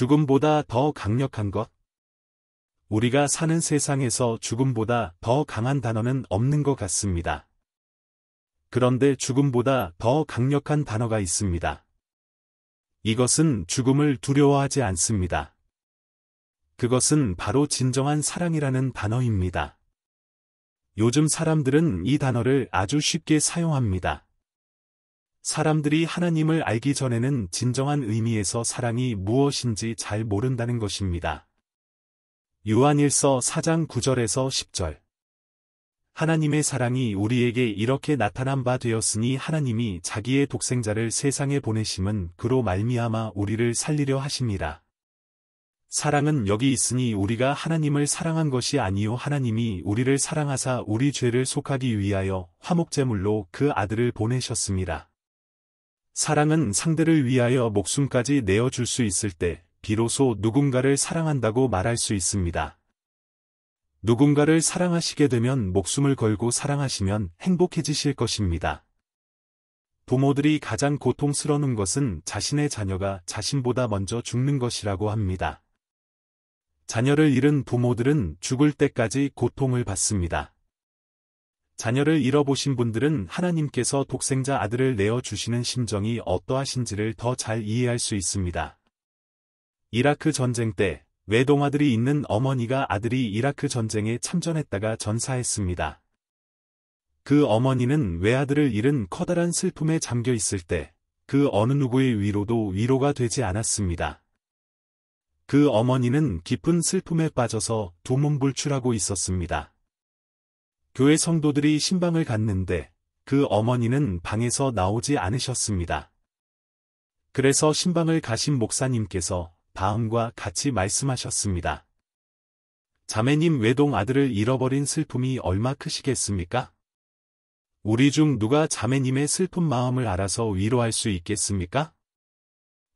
죽음보다 더 강력한 것? 우리가 사는 세상에서 죽음보다 더 강한 단어는 없는 것 같습니다. 그런데 죽음보다 더 강력한 단어가 있습니다. 이것은 죽음을 두려워하지 않습니다. 그것은 바로 진정한 사랑이라는 단어입니다. 요즘 사람들은 이 단어를 아주 쉽게 사용합니다. 사람들이 하나님을 알기 전에는 진정한 의미에서 사랑이 무엇인지 잘 모른다는 것입니다. 요한일서 4장 9절에서 10절. 하나님의 사랑이 우리에게 이렇게 나타난 바 되었으니 하나님이 자기의 독생자를 세상에 보내심은 그로 말미암아 우리를 살리려 하심이라. 사랑은 여기 있으니 우리가 하나님을 사랑한 것이 아니요 하나님이 우리를 사랑하사 우리 죄를 속하기 위하여 화목제물로 그 아들을 보내셨음이라. 사랑은 상대를 위하여 목숨까지 내어줄 수 있을 때 비로소 누군가를 사랑한다고 말할 수 있습니다. 누군가를 사랑하시게 되면 목숨을 걸고 사랑하시면 행복해지실 것입니다. 부모들이 가장 고통스러운 것은 자신의 자녀가 자신보다 먼저 죽는 것이라고 합니다. 자녀를 잃은 부모들은 죽을 때까지 고통을 받습니다. 자녀를 잃어보신 분들은 하나님께서 독생자 아들을 내어주시는 심정이 어떠하신지를 더 잘 이해할 수 있습니다. 이라크 전쟁 때 외동아들이 있는 어머니가 아들이 이라크 전쟁에 참전했다가 전사했습니다. 그 어머니는 외아들을 잃은 커다란 슬픔에 잠겨 있을 때 그 어느 누구의 위로도 위로가 되지 않았습니다. 그 어머니는 깊은 슬픔에 빠져서 두문불출하고 있었습니다. 교회 성도들이 신방을 갔는데 그 어머니는 방에서 나오지 않으셨습니다. 그래서 신방을 가신 목사님께서 다음과 같이 말씀하셨습니다. 자매님 외동 아들을 잃어버린 슬픔이 얼마 크시겠습니까? 우리 중 누가 자매님의 슬픈 마음을 알아서 위로할 수 있겠습니까?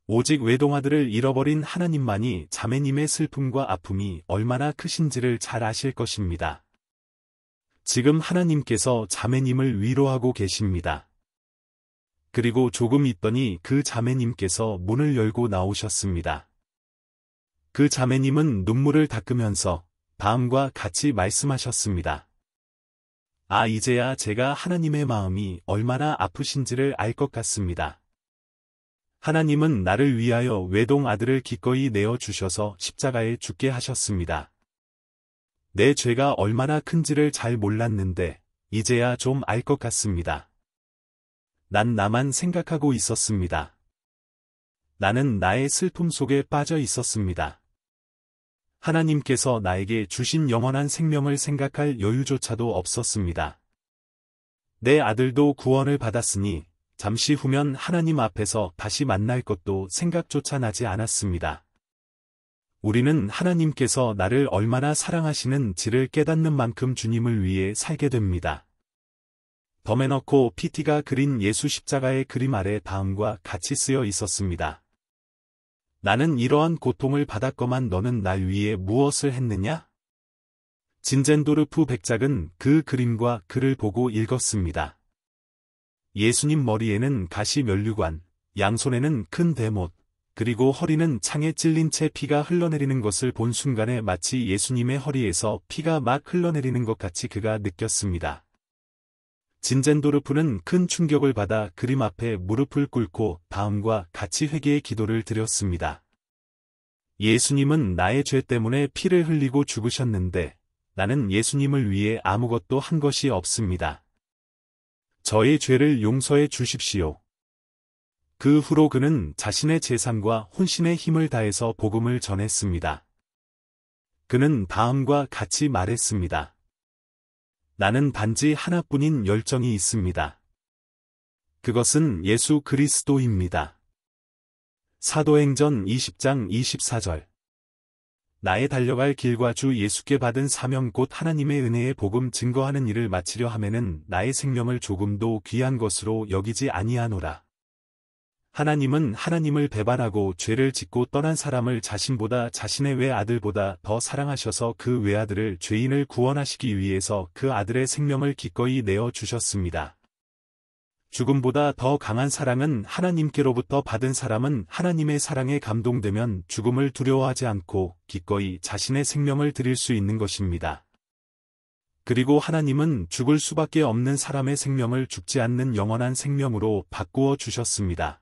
오직 외동아들을 잃어버린 하나님만이 자매님의 슬픔과 아픔이 얼마나 크신지를 잘 아실 것입니다. 지금 하나님께서 자매님을 위로하고 계십니다. 그리고 조금 있더니 그 자매님께서 문을 열고 나오셨습니다. 그 자매님은 눈물을 닦으면서 다음과 같이 말씀하셨습니다. 아, 이제야 제가 하나님의 마음이 얼마나 아프신지를 알 것 같습니다. 하나님은 나를 위하여 외동 아들을 기꺼이 내어주셔서 십자가에 죽게 하셨습니다. 내 죄가 얼마나 큰지를 잘 몰랐는데 이제야 좀 알 것 같습니다. 난 나만 생각하고 있었습니다. 나는 나의 슬픔 속에 빠져 있었습니다. 하나님께서 나에게 주신 영원한 생명을 생각할 여유조차도 없었습니다. 내 아들도 구원을 받았으니 잠시 후면 하나님 앞에서 다시 만날 것도 생각조차 나지 않았습니다. 우리는 하나님께서 나를 얼마나 사랑하시는지를 깨닫는 만큼 주님을 위해 살게 됩니다. 더메너코 PT가 그린 예수 십자가의 그림 아래 다음과 같이 쓰여 있었습니다. 나는 이러한 고통을 받았거만 너는 날 위해 무엇을 했느냐? 진젠도르프 백작은 그 그림과 글을 보고 읽었습니다. 예수님 머리에는 가시 면류관, 양손에는 큰 대못, 그리고 허리는 창에 찔린 채 피가 흘러내리는 것을 본 순간에 마치 예수님의 허리에서 피가 막 흘러내리는 것 같이 그가 느꼈습니다. 진젠도르프는 큰 충격을 받아 그림 앞에 무릎을 꿇고 다음과 같이 회개의 기도를 드렸습니다. 예수님은 나의 죄 때문에 피를 흘리고 죽으셨는데 나는 예수님을 위해 아무것도 한 것이 없습니다. 저의 죄를 용서해 주십시오. 그 후로 그는 자신의 재산과 혼신의 힘을 다해서 복음을 전했습니다. 그는 다음과 같이 말했습니다. 나는 단지 하나뿐인 열정이 있습니다. 그것은 예수 그리스도입니다. 사도행전 20장 24절. 나의 달려갈 길과 주 예수께 받은 사명 곧 하나님의 은혜의 복음 증거하는 일을 마치려 하면은 나의 생명을 조금도 귀한 것으로 여기지 아니하노라. 하나님은 하나님을 배반하고 죄를 짓고 떠난 사람을 자신보다 자신의 외아들보다 더 사랑하셔서 그 외아들을 죄인을 구원하시기 위해서 그 아들의 생명을 기꺼이 내어 주셨습니다. 죽음보다 더 강한 사랑은 하나님께로부터 받은 사람은 하나님의 사랑에 감동되면 죽음을 두려워하지 않고 기꺼이 자신의 생명을 드릴 수 있는 것입니다. 그리고 하나님은 죽을 수밖에 없는 사람의 생명을 죽지 않는 영원한 생명으로 바꾸어 주셨습니다.